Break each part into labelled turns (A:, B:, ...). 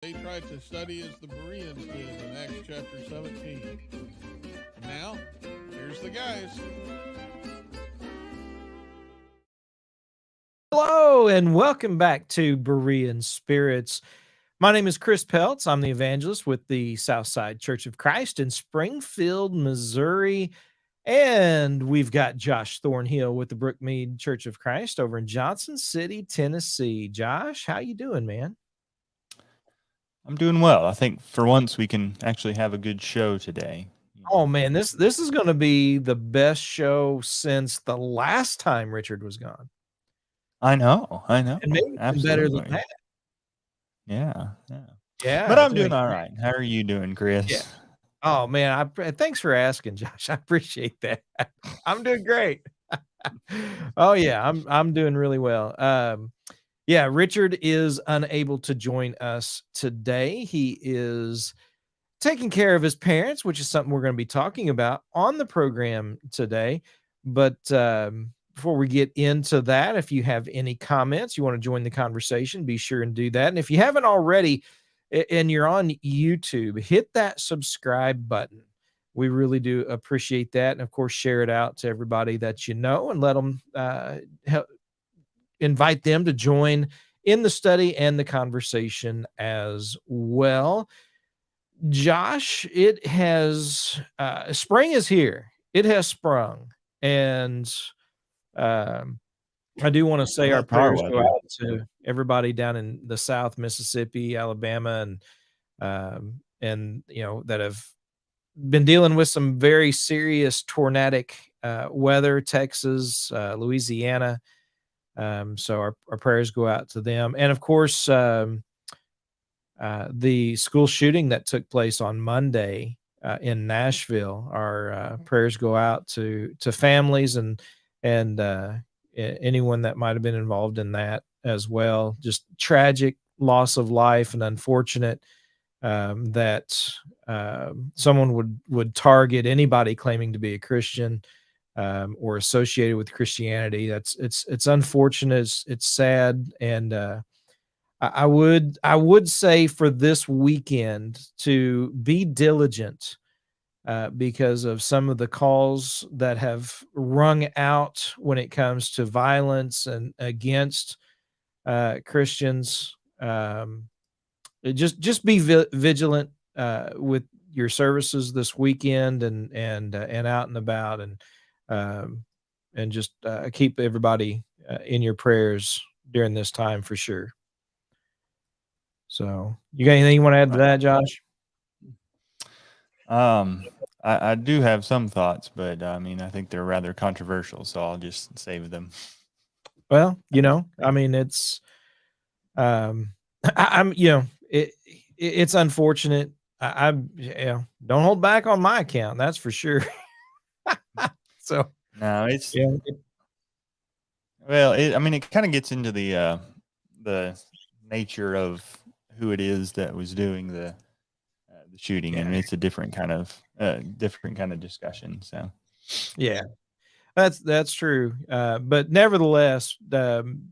A: They tried to study as the Bereans did in Acts chapter 17. And now, here's the guys.
B: Hello, and welcome back to Berean Spirits. My name is Chris Peltz. I'm the evangelist with the Southside Church of Christ in Springfield, Missouri. And we've got Josh Thornhill with the Brookmead Church of Christ over in Johnson City, Tennessee. Josh, how you doing, man?
C: I'm doing well. I think for once we can actually have a good show today.
B: Oh man, this is going to be the best show since the last time Richard was gone.
C: I know.
B: And maybe even better than
C: Absolutely.
B: that.
C: Yeah.
B: Yeah.
C: But I'm
B: it's
C: doing
B: been
C: all
B: great.
C: right. How are you doing, Chris?
B: Yeah. Oh man, thanks for asking, Josh. I appreciate that. I'm doing great. Oh yeah, I'm doing really well. Yeah, Richard is unable to join us today. He is taking care of his parents, which is something we're going to be talking about on the program today. But before we get into that, if you have any comments, you want to join the conversation, be sure and do that. And if you haven't already, and you're on YouTube, hit that subscribe button. We really do appreciate that. And of course, share it out to everybody that you know and let them invite them to join in the study and the conversation as well. Josh, it has spring is here. It has sprung, and I do want to say our
C: That's our
B: prayers go
C: weather.
B: out to everybody down in the South, Mississippi, Alabama, and that have been dealing with some very serious tornadic weather. Texas, Louisiana. So our prayers go out to them, and of course. The school shooting that took place on Monday in Nashville. Our prayers go out to families and anyone that might have been involved in that as well. Just tragic loss of life and unfortunate that someone would target anybody claiming to be a Christian or associated with Christianity. It's unfortunate. It's sad, and I would say for this weekend to be diligent because of some of the calls that have rung out when it comes to violence and against Christians. Just be vigilant with your services this weekend and out and about and just keep everybody in your prayers during this time for sure. So, you got anything you want to add to that, Josh?
C: I do have some thoughts, but I mean, I think they're rather controversial, so I'll just save them.
B: Well, I mean, it's, I'm, it's unfortunate. Don't hold back on my account. That's for sure. So,
C: No, it's
B: yeah,
C: well, I mean, it kind of gets into the nature of who it is that was doing the shooting, and it's a different kind of discussion. So,
B: yeah, that's true. But nevertheless,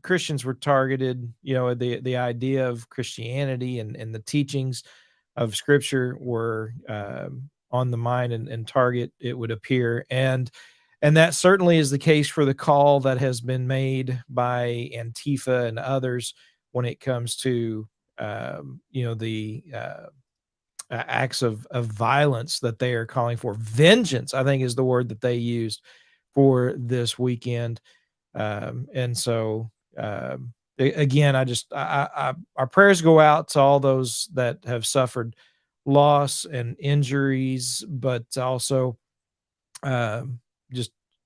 B: Christians were targeted. The idea of Christianity and the teachings of Scripture were on the mind and target. It would appear, and that certainly is the case for the call that has been made by Antifa and others when it comes to the acts of violence that they are calling for. Vengeance, I think, is the word that they used for this weekend. And so, again, our prayers go out to all those that have suffered loss and injuries, but also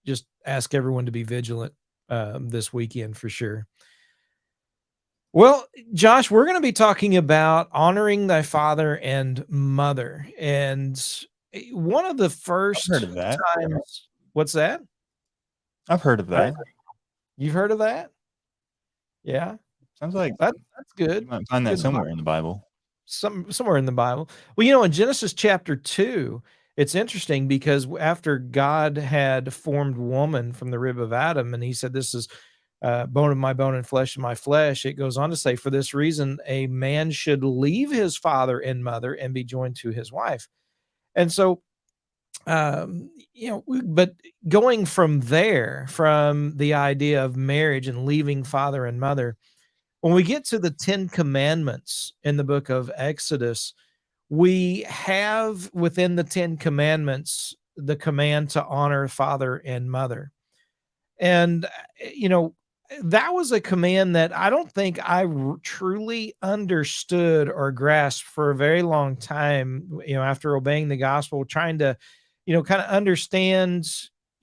B: just ask everyone to be vigilant this weekend for sure. Well, Josh, we're going to be talking about honoring thy father and mother. And one of the first
C: I've heard of that.
B: times, what's that?
C: I've heard of that.
B: You've heard of that? Yeah.
C: Sounds like
B: That's good.
C: you might find that
B: Good.
C: somewhere in the Bible.
B: Somewhere in the Bible. Well, in Genesis chapter 2, it's interesting because after God had formed woman from the rib of Adam, and he said, this is bone of my bone and flesh of my flesh. It goes on to say, for this reason, a man should leave his father and mother and be joined to his wife. And so, but going from there, from the idea of marriage and leaving father and mother, when we get to the 10 commandments in the book of Exodus, we have within the 10 commandments the command to honor father and mother. And, that was a command that I don't think I truly understood or grasped for a very long time, after obeying the gospel, trying to, kind of understand,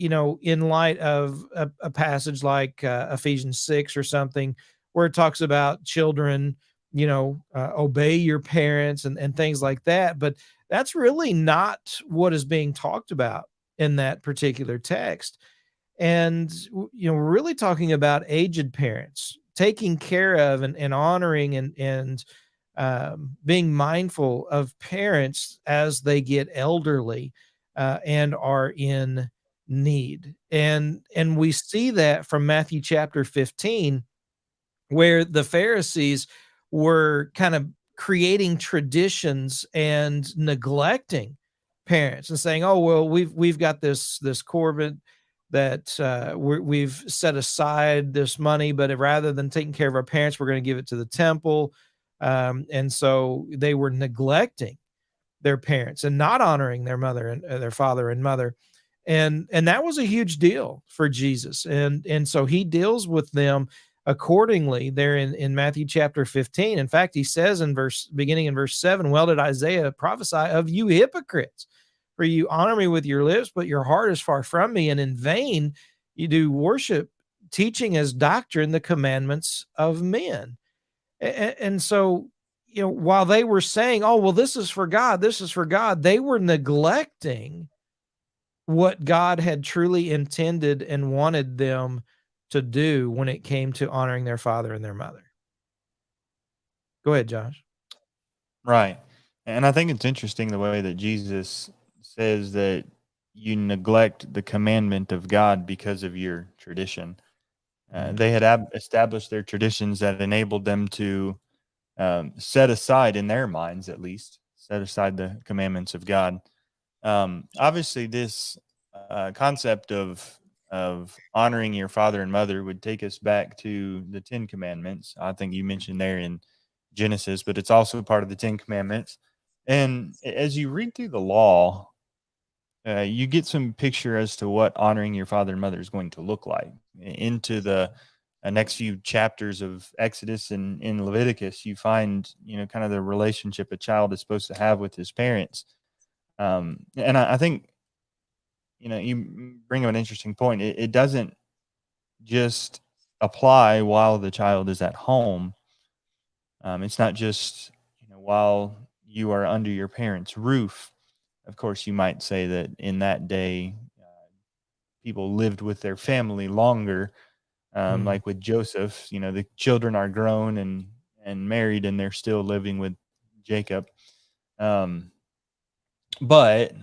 B: in light of a passage like Ephesians 6 or something, where it talks about children, obey your parents and things like that. But that's really not what is being talked about in that particular text. And, we're really talking about aged parents, taking care of and honoring and being mindful of parents as they get elderly and are in need. And we see that from Matthew chapter 15, where the Pharisees were kind of creating traditions and neglecting parents and saying, "Oh, well, we've got this Corbett that we've set aside this money, but rather than taking care of our parents, we're going to give it to the temple." And so they were neglecting their parents and not honoring their mother and their father and mother. And that was a huge deal for Jesus. And so he deals with them accordingly there in Matthew chapter 15. In fact, he says beginning in verse 7, well, did Isaiah prophesy of you hypocrites? For you honor me with your lips, but your heart is far from me, and in vain you do worship, teaching as doctrine the commandments of men. And so, while they were saying, oh, well, this is for God, they were neglecting what God had truly intended and wanted them to do when it came to honoring their father and their mother. Go ahead, Josh.
C: Right. And I think it's interesting the way that Jesus says that you neglect the commandment of God because of your tradition. They had established their traditions that enabled them to set aside, in their minds at least, set aside the commandments of God. Obviously, this concept of honoring your father and mother would take us back to the 10 Commandments. I think you mentioned there in Genesis, but it's also part of the 10 Commandments. And as you read through the law, you get some picture as to what honoring your father and mother is going to look like. Into the next few chapters of Exodus and in Leviticus, you find, kind of the relationship a child is supposed to have with his parents. And I think, you bring up an interesting point. It doesn't just apply while the child is at home. It's not just, while you are under your parents' roof. Of course, you might say that in that day, people lived with their family longer. Like with Joseph, the children are grown and married, and they're still living with Jacob. But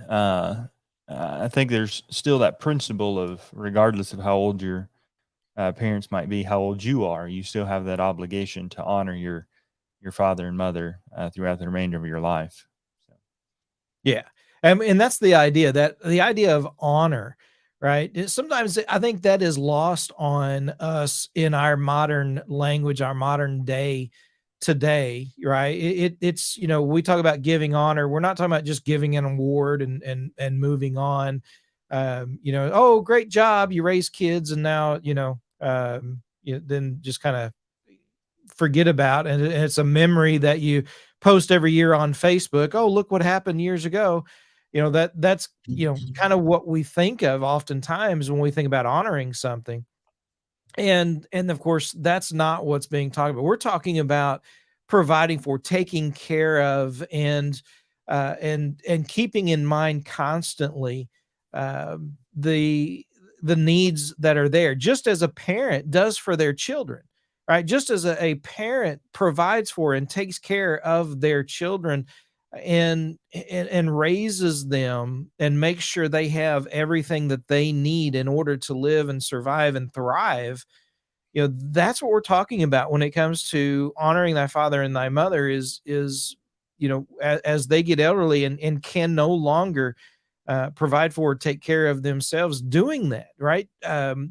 C: I think there's still that principle of, regardless of how old your parents might be, how old you are, you still have that obligation to honor your father and mother throughout the remainder of your life. So.
B: Yeah. And that's the idea, that the idea of honor, right? Sometimes I think that is lost on us in our modern language, our modern day today, right? It's, we talk about giving honor. We're not talking about just giving an award and moving on. Oh, great job. You raised kids, and now, then just kind of forget about, and it's a memory that you post every year on Facebook. Oh, look what happened years ago. That's kind of what we think of oftentimes when we think about honoring something. And of course, that's not what's being talked about. We're talking about providing for, taking care of, and keeping in mind constantly the needs that are there, just as a parent does for their children, right? Just as a parent provides for and takes care of their children and raises them and makes sure they have everything that they need in order to live and survive and thrive. that's what we're talking about when it comes to honoring thy father and thy mother is, as they get elderly and can no longer provide for or take care of themselves, doing that, right?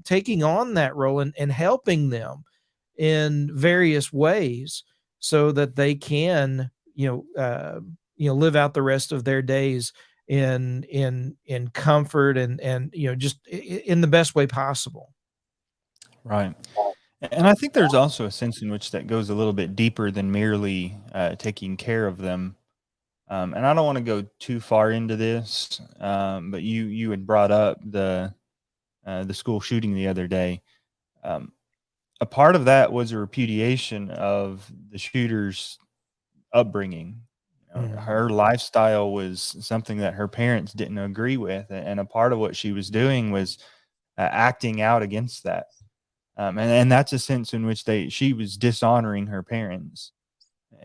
B: Taking on that role and helping them in various ways so that they can, live out the rest of their days in comfort and just in the best way possible.
C: Right. And I think there's also a sense in which that goes a little bit deeper than merely taking care of them. And I don't want to go too far into this, but you had brought up the school shooting the other day. A part of that was a repudiation of the shooter's upbringing. Her lifestyle was something that her parents didn't agree with, and a part of what she was doing was acting out against that. And that's a sense in which she was dishonoring her parents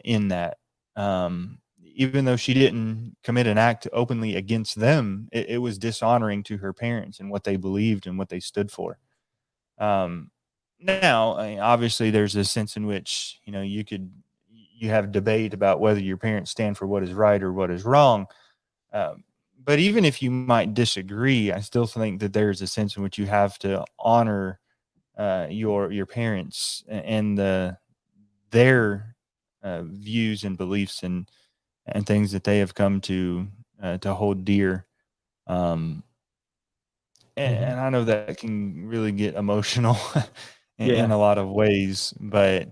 C: in that. Even though she didn't commit an act openly against them, it was dishonoring to her parents and what they believed and what they stood for. Now, I mean, obviously, there's a sense in which you have debate about whether your parents stand for what is right or what is wrong. But even if you might disagree, I still think that there's a sense in which you have to honor your parents and their views and beliefs and things that they have come to hold dear. And I know that can really get emotional in a lot of ways, but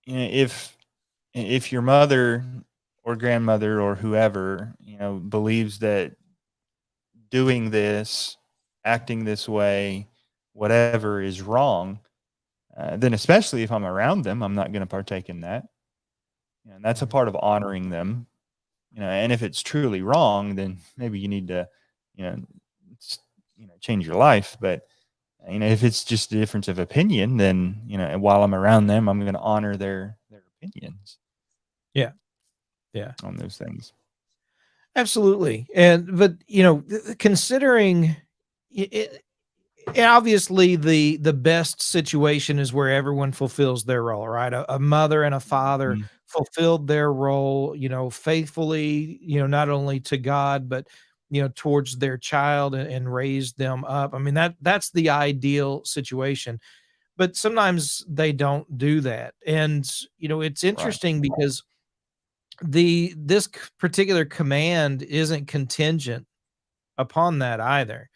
C: if your mother or grandmother or whoever believes that doing this, acting this way, whatever is wrong, then especially if I'm around them, I'm not going to partake in that. And that's a part of honoring them. And if it's truly wrong, then maybe you need to, change your life. But if it's just a difference of opinion, then while I'm around them, I'm going to honor their opinions.
B: Yeah.
C: On those things.
B: Absolutely. But considering it, obviously the best situation is where everyone fulfills their role, right? A mother and a father fulfilled their role, faithfully, not only to God, but towards their child and raised them up. I mean, that's the ideal situation. But sometimes they don't do that. And it's interesting because this particular command isn't contingent upon that either.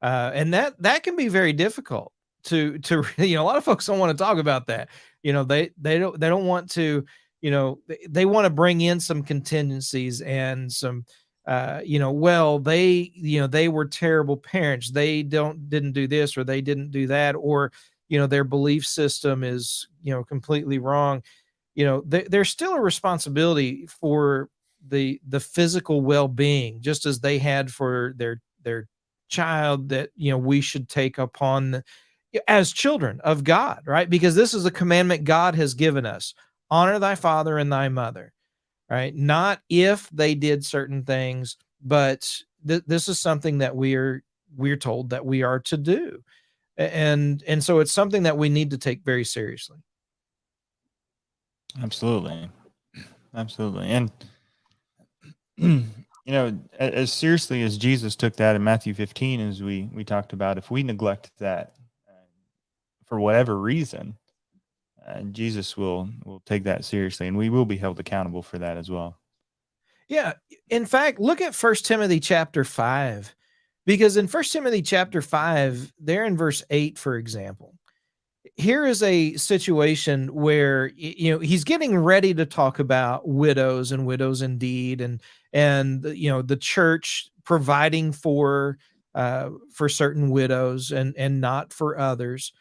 B: And that can be very difficult to a lot of folks don't want to talk about that. They don't want to, they want to bring in some contingencies and some they were terrible parents. They didn't do this or they didn't do that, or their belief system is completely wrong. There's still a responsibility for the physical well-being, just as they had for their child, that we should take upon as children of God, right? Because this is a commandment God has given us: honor thy father and thy mother, right? Not if they did certain things, but this is something that we're told that we are to do, and so it's something that we need to take very seriously.
C: Absolutely. And as seriously as Jesus took that in Matthew 15, as we talked about, if we neglect that for whatever reason, Jesus will take that seriously, and we will be held accountable for that as well.
B: Yeah. In fact, look at 1 Timothy chapter 5, because in 1 Timothy chapter 5, there in verse 8, for example, here is a situation where he's getting ready to talk about widows and widows indeed, and the church providing for certain widows and not for others.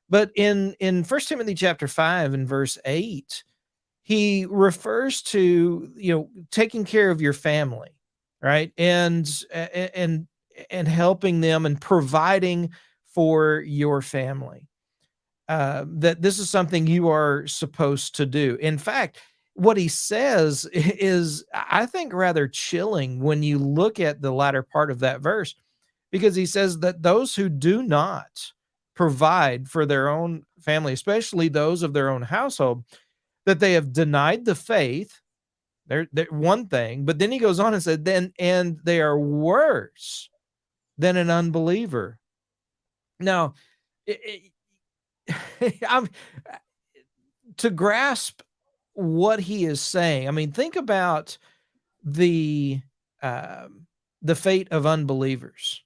B: But in 1 Timothy chapter 5 and verse 8, he refers to taking care of your family, right, and helping them and providing for your family. That this is something you are supposed to do. In fact, what he says is, I think, rather chilling when you look at the latter part of that verse, because he says that those who do not provide for their own family, especially those of their own household, that they have denied the faith. They're one thing, but then he goes on and said, and they are worse than an unbeliever. Now, I'm to grasp what he is saying. I mean, think about the fate of unbelievers.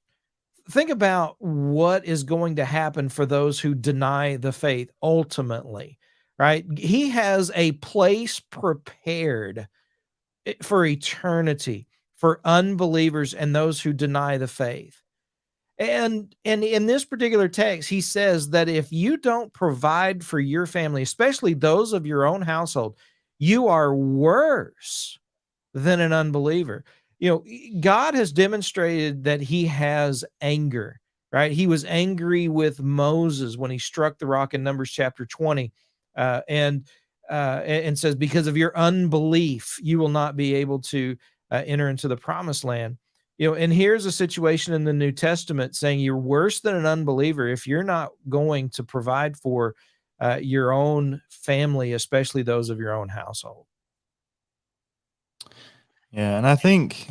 B: Think about what is going to happen for those who deny the faith ultimately, right? He has a place prepared for eternity for unbelievers and those who deny the faith. And in this particular text, he says that if you don't provide for your family, especially those of your own household, you are worse than an unbeliever. You know, God has demonstrated that he has anger, right? He was angry with Moses when he struck the rock in Numbers chapter 20, and says, because of your unbelief, you will not be able to enter into the promised land. You know, and here's a situation in the New Testament saying you're worse than an unbeliever if you're not going to provide for your own family, especially those of your own household.
C: Yeah, and I think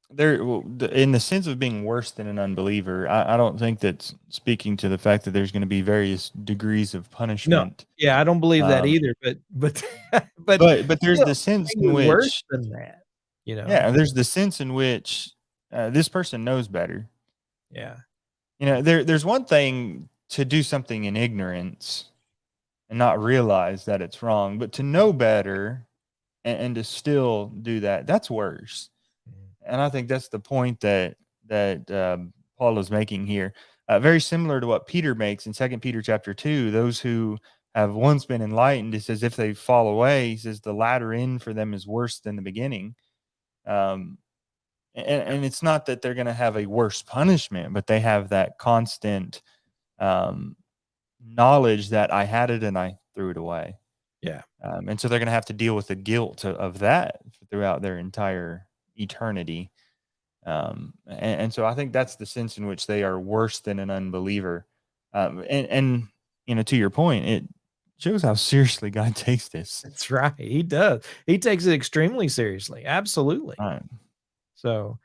C: there, in the sense of being worse than an unbeliever, I don't think that's speaking to the fact that there's going to be various degrees of
B: No,
C: punishment.
B: yeah, I don't believe that either. But
C: But there's
B: still,
C: the sense in
B: you're worse
C: which,
B: than that. You know,
C: yeah, there's the sense in which this person knows better.
B: yeah,
C: You know, there's one thing to do something in ignorance and not realize that it's wrong, but to know better and to still do that, that's worse. And I think that's the point that Paul is making here. Very similar to what Peter makes in 2 Peter chapter 2. Those who have once been enlightened, he says, if they fall away, he says the latter end for them is worse than the beginning. And it's not that they're going to have a worse punishment, but they have that constant knowledge that I had it and I threw it away.
B: yeah.
C: And so they're going to have to deal with the guilt of that throughout their entire eternity. And so I think that's the sense in which they are worse than an unbeliever. And you know, to your point, it shows how seriously God takes this.
B: That's right. He does. He takes it extremely seriously. Absolutely.
C: Right.
B: So,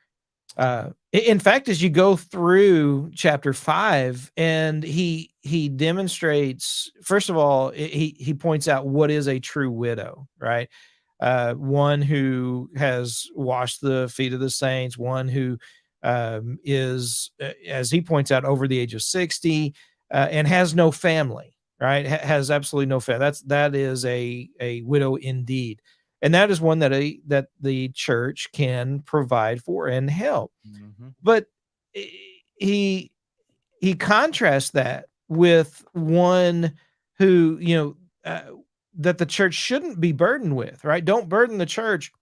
B: in fact, as you go through chapter 5, and he demonstrates, first of all, he points out what is a true widow, right? One who has washed the feet of the saints, one who is, as he points out, over the age of 60 and has no family, right? Has absolutely no family. That is a widow indeed. And that is one that the church can provide for and help.
C: Mm-hmm.
B: But he contrasts that with one who, you know, that the church shouldn't be burdened with, right? Don't burden the church.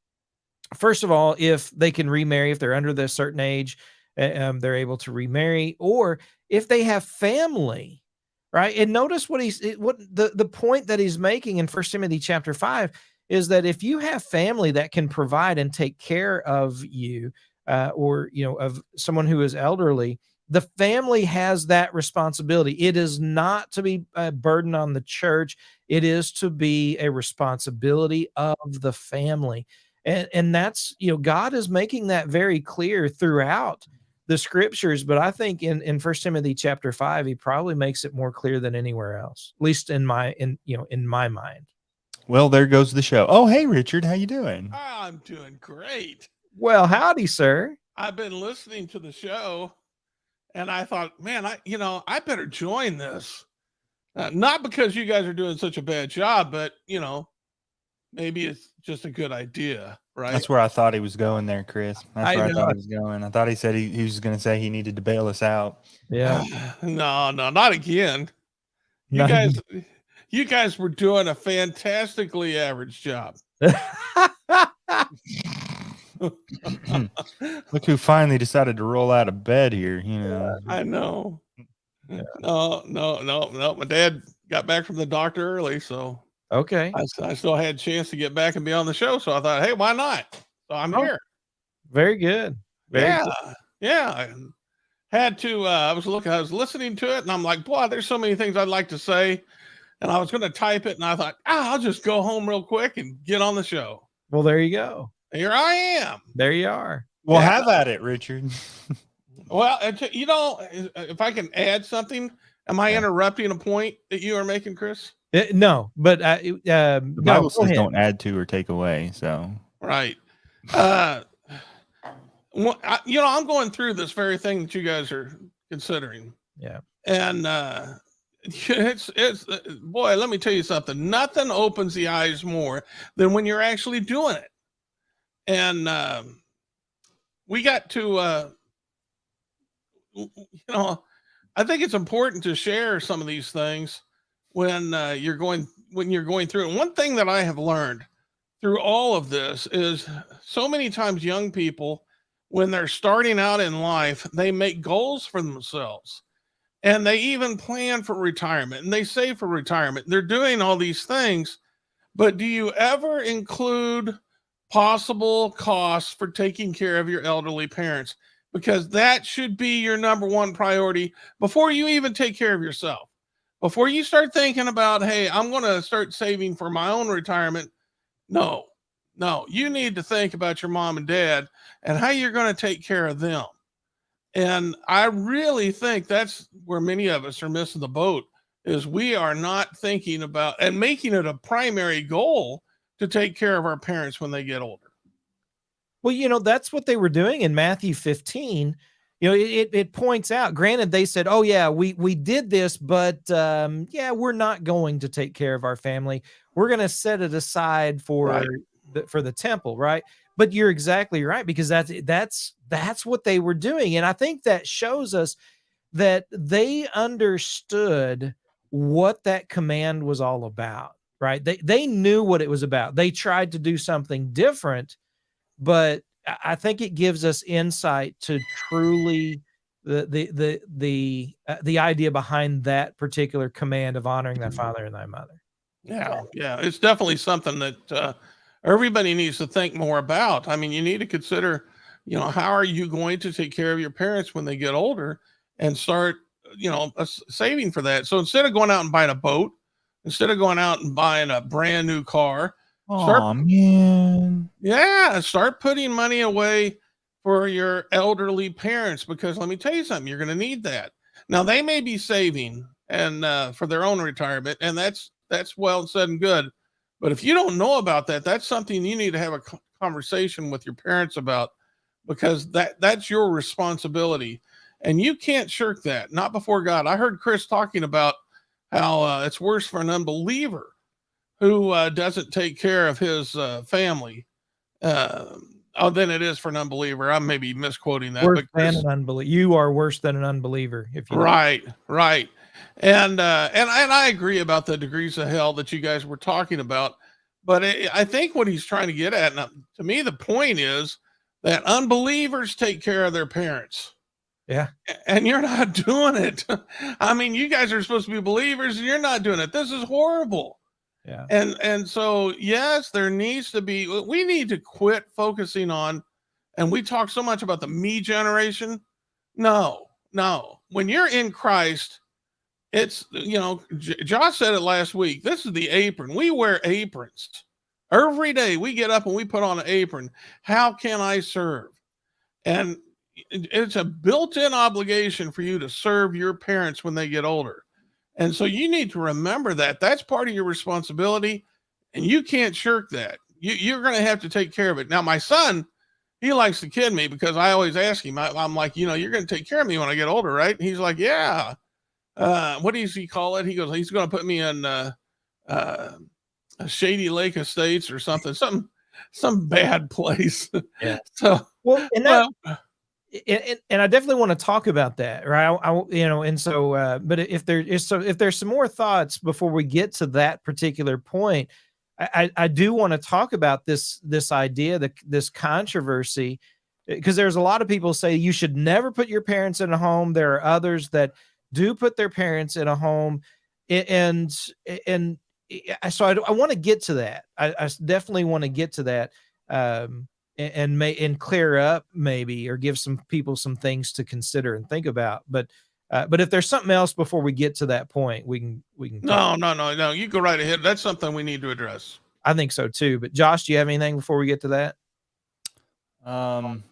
B: First of all, if they can remarry, if they're under this certain age, they're able to remarry, or if they have family, right? And notice what the point that he's making in 1 Timothy chapter 5 is that if you have family that can provide and take care of you, or, you know, of someone who is elderly, the family has that responsibility. It is not to be a burden on the church. It is to be a responsibility of the family. And that's, you know, God is making that very clear throughout the scriptures. But I think in 1 Timothy chapter 5, he probably makes it more clear than anywhere else, at least in my mind.
C: Well, there goes the show. Oh, hey, Richard, how you doing?
A: I'm doing great.
B: Well, howdy, sir.
A: I've been listening to the show, and I thought, man, I better join this. Not because you guys are doing such a bad job, but, you know, maybe it's just a good idea, right?
C: That's where I thought he was going there, Chris. That's where I thought he was going. I thought he said he was going to say he needed to bail us out.
B: Yeah.
A: No, not again. You guys were doing a fantastically average job.
C: Look who finally decided to roll out of bed here. You know,
A: I know. Yeah. No. My dad got back from the doctor early, so
B: okay.
A: I still had a chance to get back and be on the show. So I thought, hey, why not? So I'm here.
B: Very good.
A: Very good. had to. I was listening to it, and I'm like, boy, there's so many things I'd like to say, and I was going to type it, and I thought, I'll just go home real quick and get on the show.
B: Well, there you go.
A: Here I am.
B: There you are.
C: Well,
A: Yeah.
C: have at it, Richard.
A: Well, you know, if I can add something, am I interrupting a point that you are making, Chris?
B: No, but
C: The Bible says don't add to or take away. So
A: right. You know, I'm going through this very thing that you guys are considering.
B: Yeah.
A: And it's boy, let me tell you something. Nothing opens the eyes more than when you're actually doing it. And we got to you know, I think it's important to share some of these things when you're going through it. And one thing that I have learned through all of this is so many times young people, when they're starting out in life, they make goals for themselves, and they even plan for retirement, and they save for retirement. They're doing all these things, but do you ever include possible costs for taking care of your elderly parents? Because that should be your number one priority before you even take care of yourself. Before you start thinking about, hey, I'm going to start saving for my own retirement. No, you need to think about your mom and dad and how you're going to take care of them. And I really think that's where many of us are missing the boat, is we are not thinking about and making it a primary goal to take care of our parents when they get older.
B: Well, you know, that's what they were doing in Matthew 15. You know, it points out, granted, they said, oh yeah, we did this, but yeah, we're not going to take care of our family. We're going to set it aside for the temple. Right. But you're exactly right, because that's what they were doing. And I think that shows us that they understood what that command was all about, right? They knew what it was about. They tried to do something different, but I think it gives us insight to truly the idea behind that particular command of honoring thy father and thy mother.
A: Yeah. It's definitely something that everybody needs to think more about. I mean, you need to consider, you know, how are you going to take care of your parents when they get older, and start, you know, saving for that. So instead of going out and buying a boat, instead of going out and buying a brand new car,
C: man.
A: Yeah, start putting money away for your elderly parents, because let me tell you something, you're going to need that. Now, they may be saving and for their own retirement, and that's well said and good. But if you don't know about that, that's something you need to have a conversation with your parents about, because that's your responsibility, and you can't shirk that, not before God. I heard Chris talking about how it's worse for an unbeliever who doesn't take care of his family than it is for an unbeliever. I'm maybe misquoting that.
B: Worse than an unbeliever. You are worse than an unbeliever. If you
A: right. And I agree about the degrees of hell that you guys were talking about. But I think what he's trying to get at, and to me, the point is that unbelievers take care of their parents.
B: Yeah.
A: And you're not doing it. I mean, you guys are supposed to be believers, and you're not doing it. This is horrible.
B: Yeah.
A: And so, yes, we need to quit focusing on, and we talk so much about the me generation. No. When you're in Christ, it's, you know, Josh said it last week. This is the apron. We wear aprons every day. We get up and we put on an apron. How can I serve? And it's a built-in obligation for you to serve your parents when they get older. And so you need to remember that that's part of your responsibility, and you can't shirk that. You're going to have to take care of it. Now, my son, he likes to kid me, because I always ask him, I'm like, you know, you're going to take care of me when I get older, right? And he's like, yeah. What does he call it? He goes, he's going to put me in a Shady Lake Estates or something, some bad place.
B: Yeah.
A: So,
B: and I definitely want to talk about that, right? And so, but if there's some more thoughts before we get to that particular point, I do want to talk about this idea, this controversy, because there's a lot of people say you should never put your parents in a home. There are others that do put their parents in a home, and so I want to get to that. I definitely want to get to that. and clear up maybe, or give some people some things to consider and think about. But if there's something else before we get to that point, we can talk.
A: No. You go right ahead. That's something we need to address.
B: I think so too. But Josh, do you have anything before we get to that?
C: Other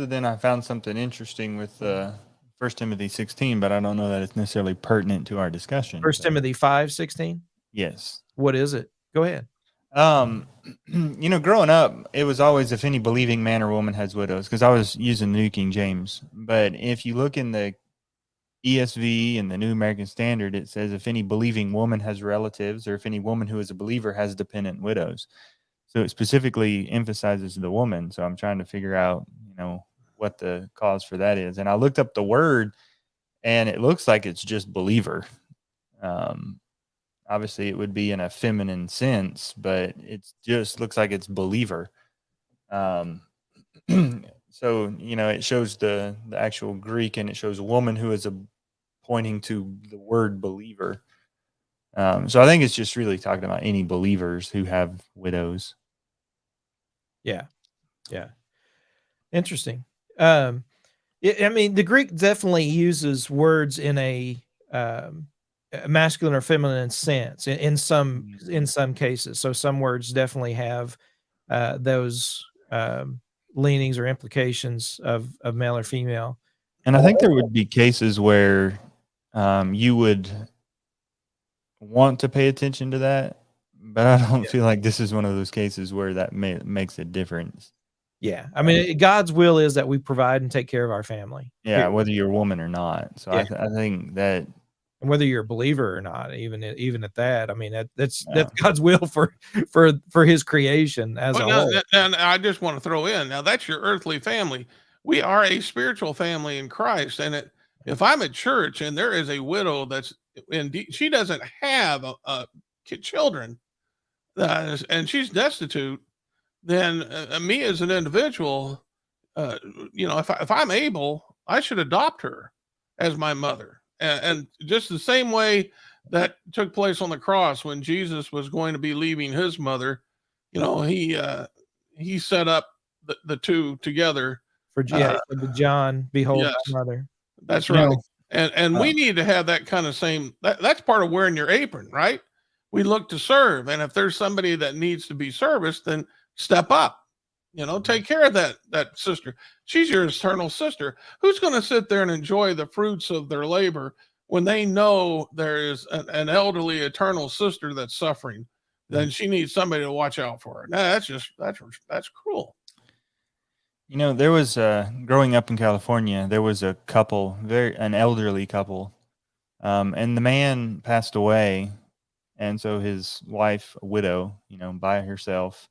C: than I found something interesting with 1 Timothy 16, but I don't know that it's necessarily pertinent to our discussion.
B: 1 Timothy 5:16.
C: Yes.
B: What is it? Go ahead.
C: Growing up, it was always if any believing man or woman has widows, because I was using the New King James. But if you look in the ESV and the New American Standard, it says if any believing woman has relatives, or if any woman who is a believer has dependent widows. So it specifically emphasizes the woman. So I'm trying to figure out, what the cause for that is. And I looked up the word, and it looks like it's just believer. Obviously, it would be in a feminine sense, but it just looks like it's believer. So, it shows the actual Greek, and it shows a woman who is pointing to the word believer. So I think it's just really talking about any believers who have widows.
B: Yeah. Interesting. The Greek definitely uses words in a masculine or feminine sense in some cases. So some words definitely have those leanings or implications of male or female.
C: And I think there would be cases where you would want to pay attention to that, but I don't feel like this is one of those cases where that makes a difference.
B: Yeah. I mean, God's will is that we provide and take care of our family.
C: Yeah, whether you're a woman or not. So I think that,
B: and whether you're a believer or not, even at that, I mean, that's God's will for his creation as a whole.
A: And I just want to throw in, now that's your earthly family. We are a spiritual family in Christ. And if I'm at church and there is a widow that's indeed, she doesn't have children, and she's destitute, then me as an individual, if I'm able, I should adopt her as my mother. And just the same way that took place on the cross when Jesus was going to be leaving his mother, he set up the two together.
B: For John, behold, yes, mother.
A: That's right. And we need to have that kind of same, that's part of wearing your apron, right? We look to serve. And if there's somebody that needs to be serviced, then step up, take care of that sister. She's your eternal sister. Who's going to sit there and enjoy the fruits of their labor when they know there is an elderly eternal sister that's suffering? Then she needs somebody to watch out for her. Now, that's cruel.
C: There was growing up in California, there was a couple, an elderly couple, and the man passed away. And so his wife, a widow, by herself,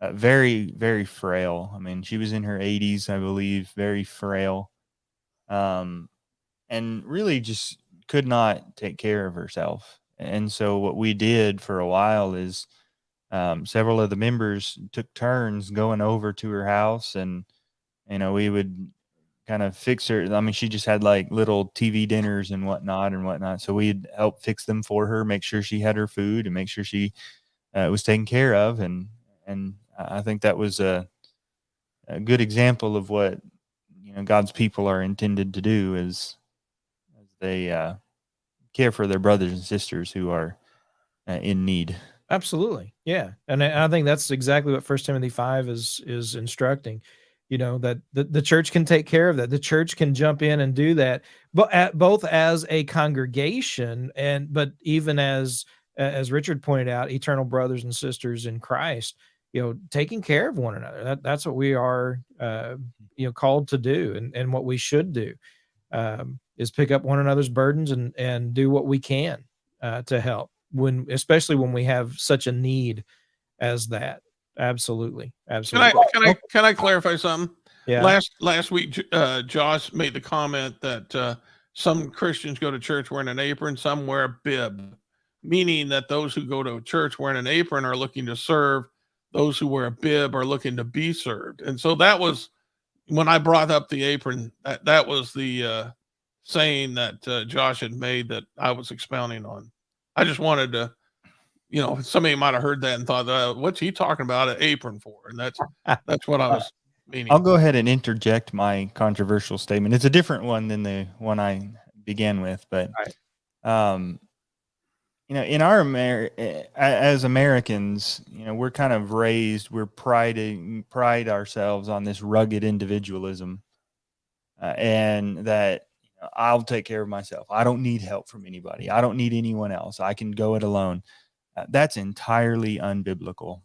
C: very, very frail. I mean, she was in her 80s, I believe, very frail, and really just could not take care of herself. And so what we did for a while is several of the members took turns going over to her house, and, we would kind of fix her. I mean, she just had like little TV dinners and whatnot. So we'd help fix them for her, make sure she had her food, and make sure she was taken care of. And I think that was a good example of what, God's people are intended to do as they care for their brothers and sisters who are in need.
B: Absolutely. Yeah. And I think that's exactly what 1 Timothy 5 is instructing. That the church can take care of that. The church can jump in and do that, but both as a congregation but even as Richard pointed out, eternal brothers and sisters in Christ, taking care of one another. That's what we are, called to do, and what we should do is pick up one another's burdens and do what we can to help especially when we have such a need as that. Absolutely.
A: Can I clarify something?
B: Yeah.
A: Last week, Josh made the comment that some Christians go to church wearing an apron, some wear a bib, meaning that those who go to church wearing an apron are looking to serve. Those who wear a bib are looking to be served. And so that was when I brought up the apron. That was the saying that Josh had made that I was expounding on. I just wanted to you know, somebody might have heard that and thought, what's he talking about an apron for? And that's what I was meaning.
C: I'll go ahead and interject my controversial statement. It's a different one than the one I began with, but you know, in our as Americans, you know, we're kind of raised, we're pride ourselves on this rugged individualism, and that, you know, I'll take care of myself. I don't need help from anybody. I don't need anyone else. I can go it alone. That's entirely unbiblical.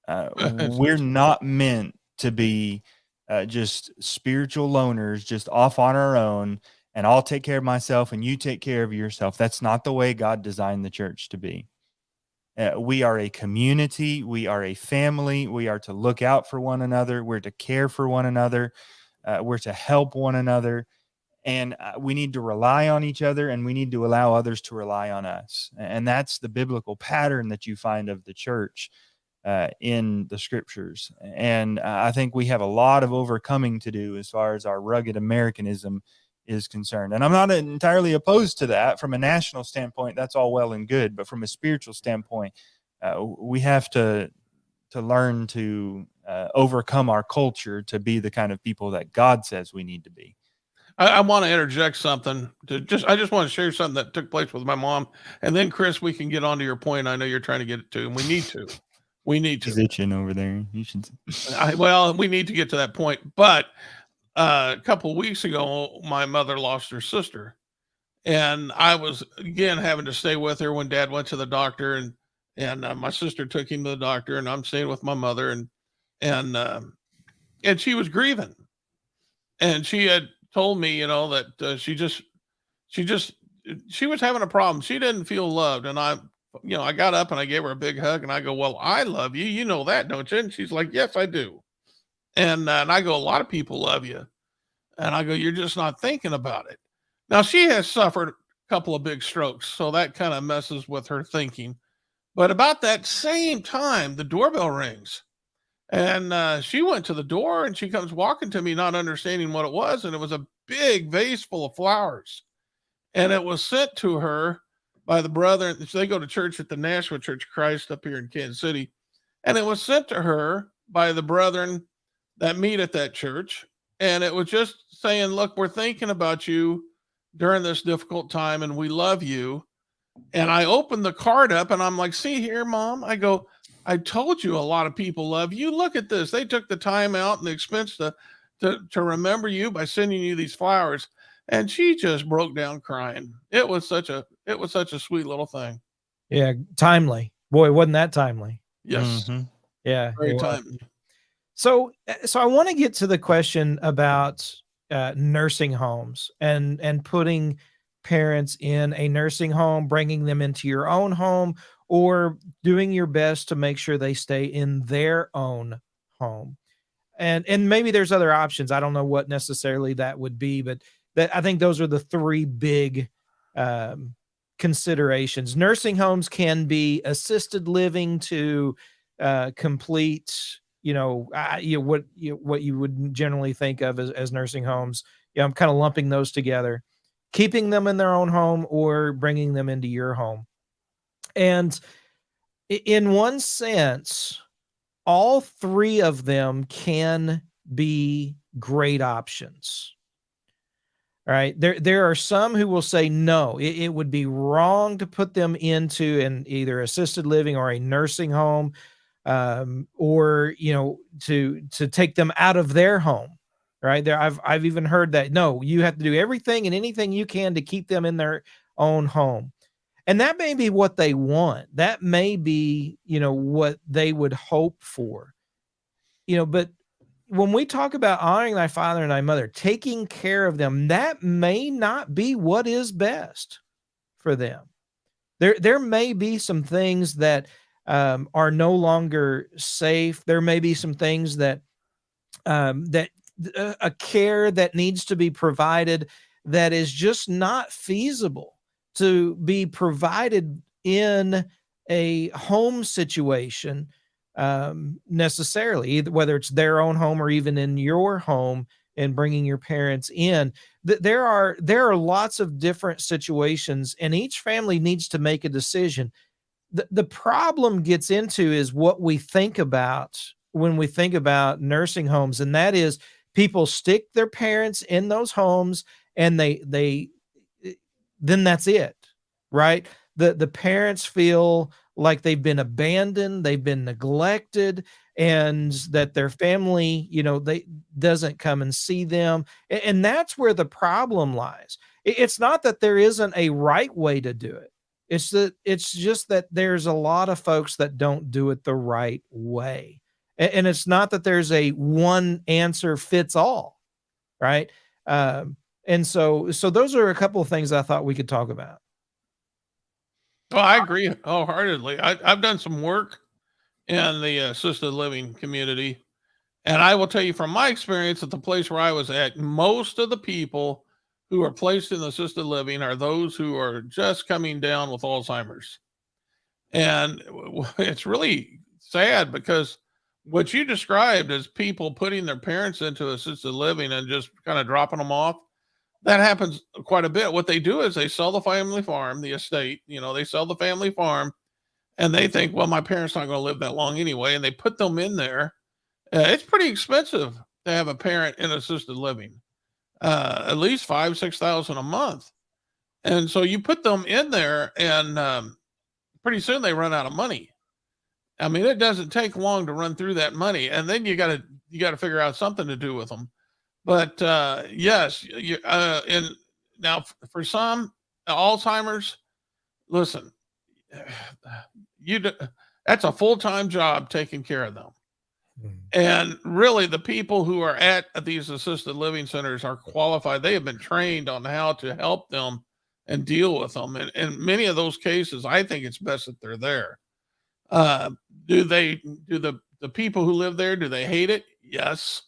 C: We're not meant to be just spiritual loners, just off on our own, and I'll take care of myself and you take care of yourself. That's not the way God designed the church to be. We are a community. We are a family. We are to look out for one another. We're to care for one another. We're to help one another. And we need to rely on each other, and we need to allow others to rely on us. And that's the biblical pattern that you find of the church in the scriptures. And I think we have a lot of overcoming to do as far as our rugged Americanism is concerned. And I'm not entirely opposed to that. From a national standpoint, that's all well and good. But from a spiritual standpoint, we have to learn to overcome our culture to be the kind of people that God says we need to be.
A: I want to interject something. I just want to share something that took place with my mom, and then Chris, we can get onto your point. I know you're trying to get it to, and we need to.
C: He's itching over there. You should.
A: Well, we need to get to that point. But a couple of weeks ago, my mother lost her sister, and I was again having to stay with her when Dad went to the doctor, and my sister took him to the doctor, and I'm staying with my mother, and she was grieving, and she had told me, you know, that she was having a problem. She didn't feel loved. And I got up and I gave her a big hug and I go, well, I love you. You know that, don't you? And she's like, yes, I do. And I go, a lot of people love you. And I go, you're just not thinking about it. Now she has suffered a couple of big strokes, so that kind of messes with her thinking. But about that same time, the doorbell rings. And she went to the door and she comes walking to me, not understanding what it was. And it was a big vase full of flowers. And it was sent to her by the brother. They go to church at the Nashville Church of Christ up here in Kansas City. And it was sent to her by the brethren that meet at that church. And it was just saying, look, we're thinking about you during this difficult time and we love you. And I opened the card up and I'm like, see here, Mom. I go, I told you a lot of people love you. Look at this. They took the time out and the expense to remember you by sending you these flowers. And she just broke down crying. It was such a sweet little thing.
B: Yeah. Timely. Boy, wasn't that timely?
A: Yes.
C: Mm-hmm.
B: Yeah.
A: Very timely.
B: So I want to get to the question about nursing homes and putting parents in a nursing home, bringing them into your own home, or doing your best to make sure they stay in their own home. And maybe there's other options. I don't know what necessarily that would be, but I think those are the three big considerations. Nursing homes can be assisted living to complete, what you would generally think of as nursing homes. I'm kind of lumping those together, keeping them in their own home or bringing them into your home. And in one sense, all three of them can be great options. All right. There are some who will say, no, it would be wrong to put them into an either assisted living or a nursing home, or, to take them out of their home. Right there. I've even heard that, no, you have to do everything and anything you can to keep them in their own home. And that may be what they want. That may be, what they would hope for, but when we talk about honoring thy father and thy mother, taking care of them, that may not be what is best for them. There may be some things that are no longer safe. There may be some things that a care that needs to be provided that is just not feasible to be provided in a home situation necessarily, whether it's their own home or even in your home and bringing your parents in. There are lots of different situations, and each family needs to make a decision. the problem gets into is what we think about when we think about nursing homes, and that is people stick their parents in those homes, and they then that's it, right? The parents feel like they've been abandoned, they've been neglected, and that their family, they doesn't come and see them. And that's where the problem lies. It's not that there isn't a right way to do it. It's just that there's a lot of folks that don't do it the right way. And it's not that there's a one answer fits all, right? And so those are a couple of things I thought we could talk about.
A: Well, I agree wholeheartedly. I've done some work in the assisted living community, and I will tell you from my experience at the place where I was at, most of the people who are placed in assisted living are those who are just coming down with Alzheimer's. And it's really sad because what you described as people putting their parents into assisted living and just kind of dropping them off, that happens quite a bit. What they do is they sell the family farm, the estate, they sell the family farm, and they think, well, my parents not going to live that long anyway, and they put them in there. It's pretty expensive to have a parent in assisted living, at least 5,000-6,000 a month, and so you put them in there, and pretty soon they run out of money. I mean, it doesn't take long to run through that money, and then you got to figure out something to do with them. But yes, and now for some Alzheimer's, listen, that's a full-time job taking care of them. And really, the people who are at these assisted living centers are qualified. They have been trained on how to help them and deal with them. And in many of those cases, I think it's best that they're there. Do the people who live there, do they hate it? Yes.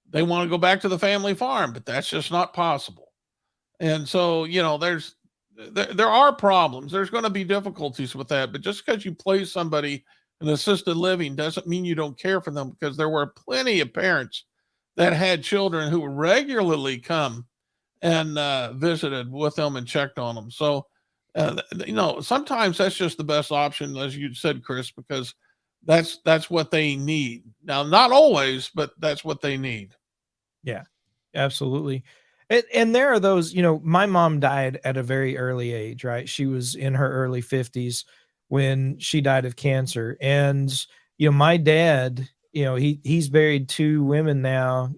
A: They want to go back to the family farm, but that's just not possible. And so, there are problems. There's going to be difficulties with that, but just because you place somebody in assisted living doesn't mean you don't care for them, because there were plenty of parents that had children who regularly come and visited with them and checked on them. So, sometimes that's just the best option, as you said, Chris, because that's what they need. Now, not always, but that's what they need.
B: Yeah, absolutely. And there are those, my mom died at a very early age, right? She was in her early 50s when she died of cancer. And, my dad, he's buried two women now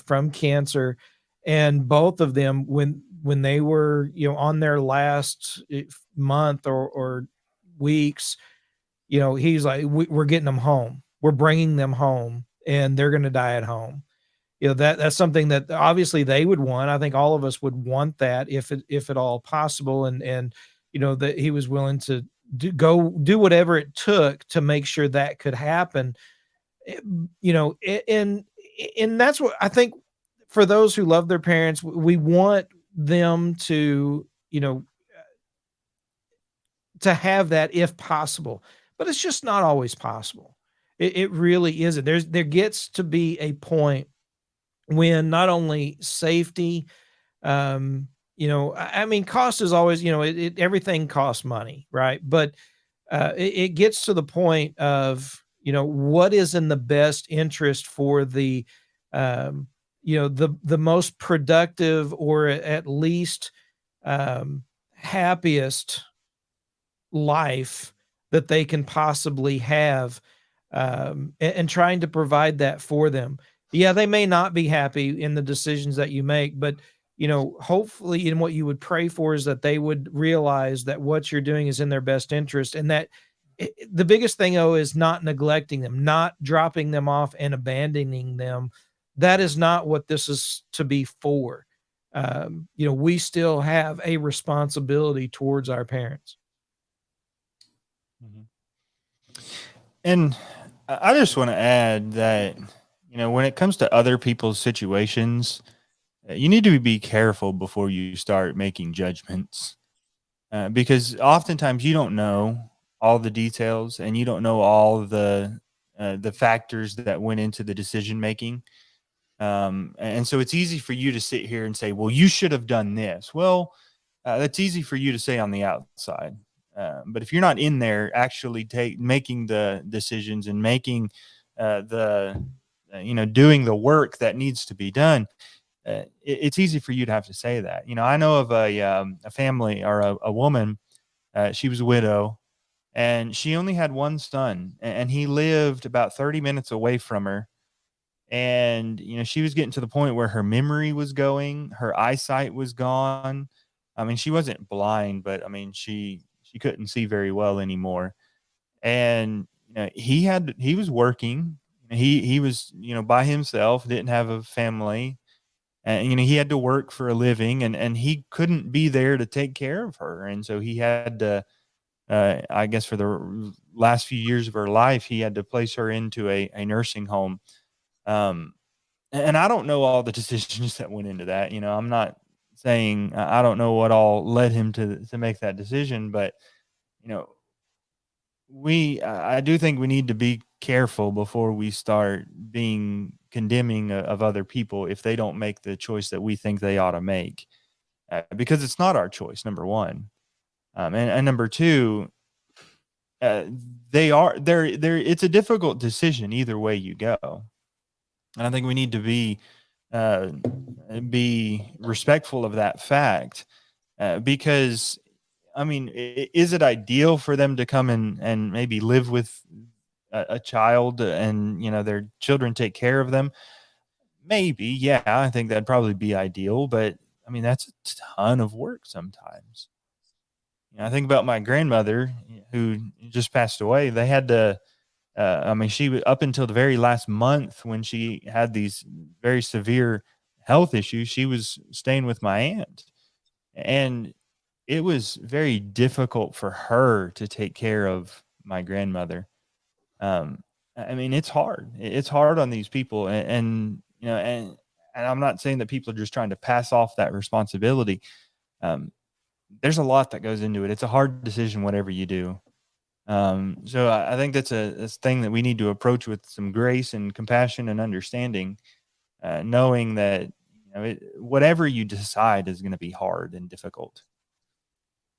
B: from cancer. And both of them, when they were, on their last month or weeks, he's like, we're getting them home. We're bringing them home, and they're going to die at home. That's something that obviously they would want. I think all of us would want that if at all possible. And that he was willing to do whatever it took to make sure that could happen. And that's what I think for those who love their parents, we want them to, to have that if possible, but it's just not always possible. It really isn't. There gets to be a point when not only safety, I mean, cost is always, everything costs money, right? But it gets to the point of, what is in the best interest for the, the most productive, or at least happiest life that they can possibly have, and trying to provide that for them. Yeah, they may not be happy in the decisions that you make, but hopefully, and what you would pray for is that they would realize that what you're doing is in their best interest, and that the biggest thing, is not neglecting them, not dropping them off and abandoning them. That is not what this is to be for. We still have a responsibility towards our parents.
C: And I just want to add that, when it comes to other people's situations, you need to be careful before you start making judgments, because oftentimes you don't know all the details, and you don't know all the factors that went into the decision making. And so it's easy for you to sit here and say, well, you should have done this. Well, that's easy for you to say on the outside. But if you're not in there actually making the decisions and making doing the work that needs to be done, it's easy for you to have to say that. I know of a family or a woman. She was a widow, and she only had one son, and he lived about 30 minutes away from her. And she was getting to the point where her memory was going, her eyesight was gone. I mean, she wasn't blind, but I mean, she couldn't see very well anymore. And he was working. He was by himself, didn't have a family, and he had to work for a living, and he couldn't be there to take care of her. And so he had to, I guess, for the last few years of her life, he had to place her into a nursing home. And I don't know all the decisions that went into that. I'm not saying I don't know what all led him to make that decision, but I do think we need to be careful before we start being condemning of other people if they don't make the choice that we think they ought to make, because it's not our choice, number one. And number two, it's a difficult decision either way you go. And I think we need to be respectful of that fact, because I mean, is it ideal for them to come and maybe live with a child and, their children take care of them? Maybe, yeah, I think that'd probably be ideal. But I mean, that's a ton of work sometimes. I think about my grandmother who just passed away. They had to, I mean, she was up until the very last month when she had these very severe health issues. She was staying with my aunt, and it was very difficult for her to take care of my grandmother. I mean, it's hard. It's hard on these people, and I'm not saying that people are just trying to pass off that responsibility. There's a lot that goes into it. It's a hard decision, whatever you do. So I think that's a thing that we need to approach with some grace and compassion and understanding, knowing that whatever you decide is going to be hard and difficult.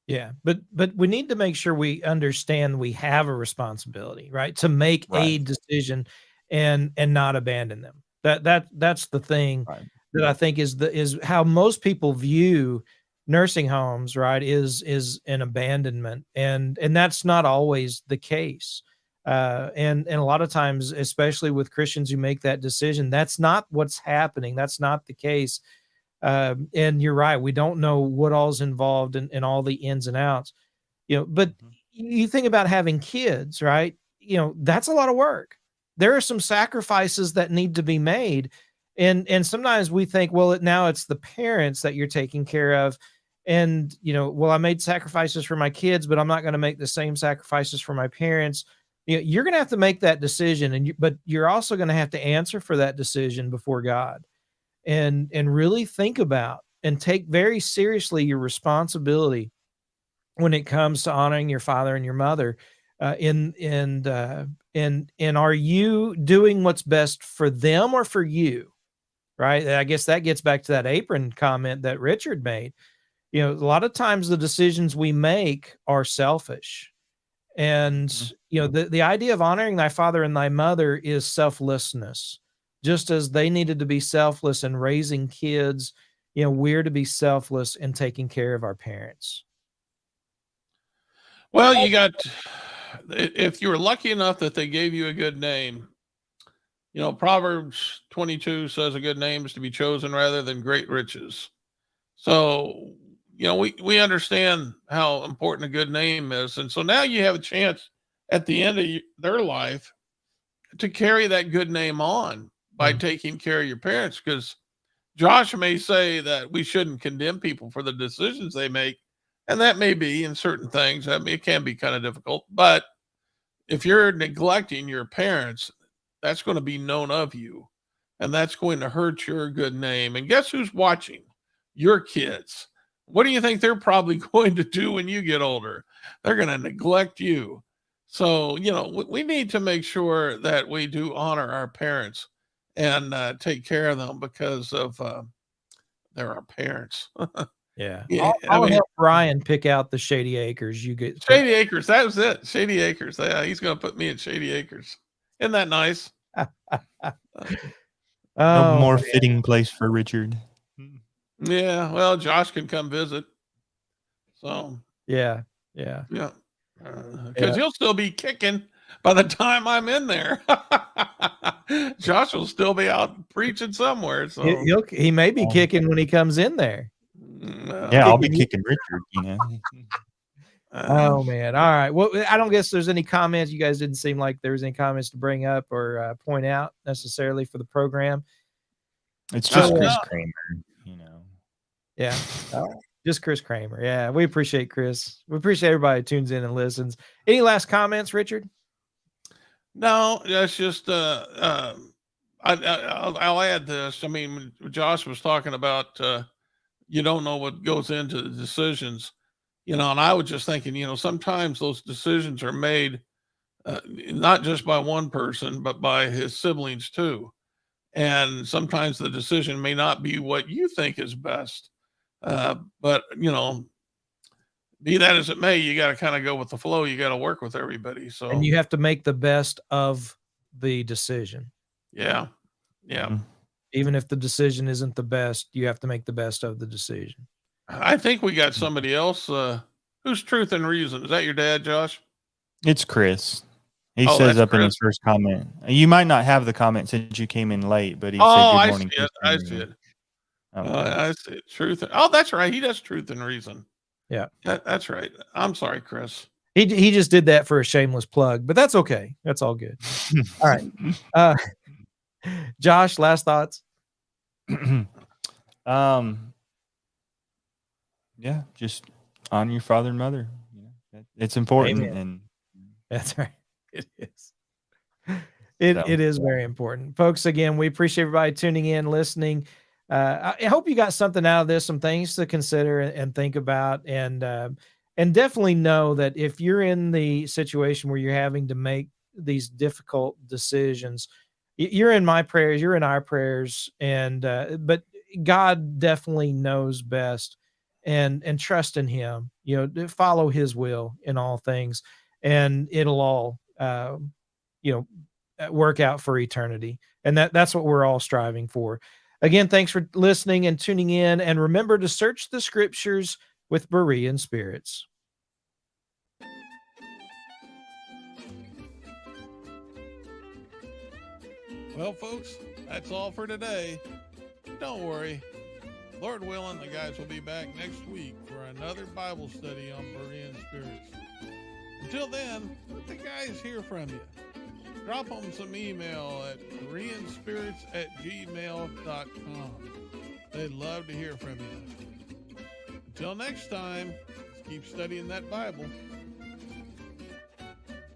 B: Yeah, but we need to make sure we understand we have a responsibility, right, to make a decision and not abandon them. That's the thing that I think is how most people view nursing homes, right? Is an abandonment, and that's not always the case. And a lot of times, especially with Christians who make that decision, that's not what's happening. That's not the case. And you're right. We don't know what all's involved in all the ins and outs, but you think about having kids, right? That's a lot of work. There are some sacrifices that need to be made. And sometimes we think, well, now it's the parents that you're taking care of. And, well, I made sacrifices for my kids, but I'm not going to make the same sacrifices for my parents. You're going to have to make that decision. But you're also going to have to answer for that decision before God. And really think about and take very seriously your responsibility when it comes to honoring your father and your mother. And are you doing what's best for them or for you? Right. I guess that gets back to that apron comment that Richard made. A lot of times the decisions we make are selfish. And, the idea of honoring thy father and thy mother is selflessness. Just as they needed to be selfless in raising kids, we're to be selfless in taking care of our parents.
A: Well, if you were lucky enough that they gave you a good name, Proverbs 22 says a good name is to be chosen rather than great riches. So, we understand how important a good name is. And so now you have a chance at the end of their life to carry that good name on by taking care of your parents, because Josh may say that we shouldn't condemn people for the decisions they make. And that may be in certain things. I mean, it can be kind of difficult, but if you're neglecting your parents, that's going to be known of you, and that's going to hurt your good name. And guess who's watching? Your kids. What do you think they're probably going to do when you get older? They're going to neglect you. So, we need to make sure that we do honor our parents and take care of them, because of they're our parents.
B: Yeah.
A: Yeah,
B: I'll help Brian pick out the Shady Acres. You get
A: Shady Acres. That was it. Shady Acres. Yeah, he's going to put me in Shady Acres. Isn't that nice?
C: No
B: Oh,
C: more
B: man.
C: fitting place for Richard.
A: Yeah. Well, Josh can come visit. So,
B: Yeah.
A: yeah.
B: Yeah.
A: Because he'll still be kicking by the time I'm in there. Josh will still be out preaching somewhere. So,
B: He may be kicking when he comes in there.
C: Yeah, I'll be kicking Richard, you know.
B: Oh man. All right. Well, I don't guess there's any comments. You guys didn't seem like there was any comments to bring up or point out necessarily for the program.
C: It's just
B: So,
C: Chris Kramer, you know.
B: Yeah. Just Chris Kramer. Yeah. We appreciate Chris. We appreciate everybody who tunes in and listens. Any last comments, Richard?
A: No, that's just I'll add this. I mean, when Josh was talking about you don't know what goes into the decisions, you know, and I was just thinking, you know, sometimes those decisions are made not just by one person, but by his siblings too. And sometimes the decision may not be what you think is best. But, you know, be that as it may, you got to kind of go with the flow. You got to work with everybody. So,
B: And you have to make the best of the decision.
A: yeah. Yeah.
C: Mhm.
B: Even if the decision isn't the best, you have to make the best of the decision.
A: I think we got somebody else. Who's Truth and Reason? Is that your dad, Josh?
C: It's Chris. He
A: Oh,
C: says
A: that's
C: up in
A: Chris.
C: his first comment. You might not have the comment since you came in late, but he said,
A: Oh,
C: "Good
A: I
C: morning."
A: see it. I see it.
C: Okay.
A: I see it. Truth. Oh, that's right. He does Truth and Reason.
B: Yeah.
A: That's right. I'm sorry, Chris.
B: He just did that for a shameless plug, but that's okay. That's all good. All right. Josh, last thoughts?
C: Yeah, just honor your father and mother. You know, it's important.
B: Amen.
C: And
B: That's right. It is. It is very important. Folks, again, we appreciate everybody tuning in, listening. I hope you got something out of this, some things to consider and think about, and definitely know that if you're in the situation where you're having to make these difficult decisions, you're in my prayers, you're in our prayers, and but God definitely knows best, and trust in Him. You know, follow His will in all things, and it'll all work out for eternity. And that's what we're all striving for. Again, thanks for listening and tuning in. And remember to search the scriptures with Berean spirits.
A: Well, folks, that's all for today. Don't worry. Lord willing, the guys will be back next week for another Bible study on Berean spirits. Until then, let the guys hear from you. Drop them some email at bereanspirits@gmail.com. They'd love to hear from you. Until next time, let's keep studying that Bible.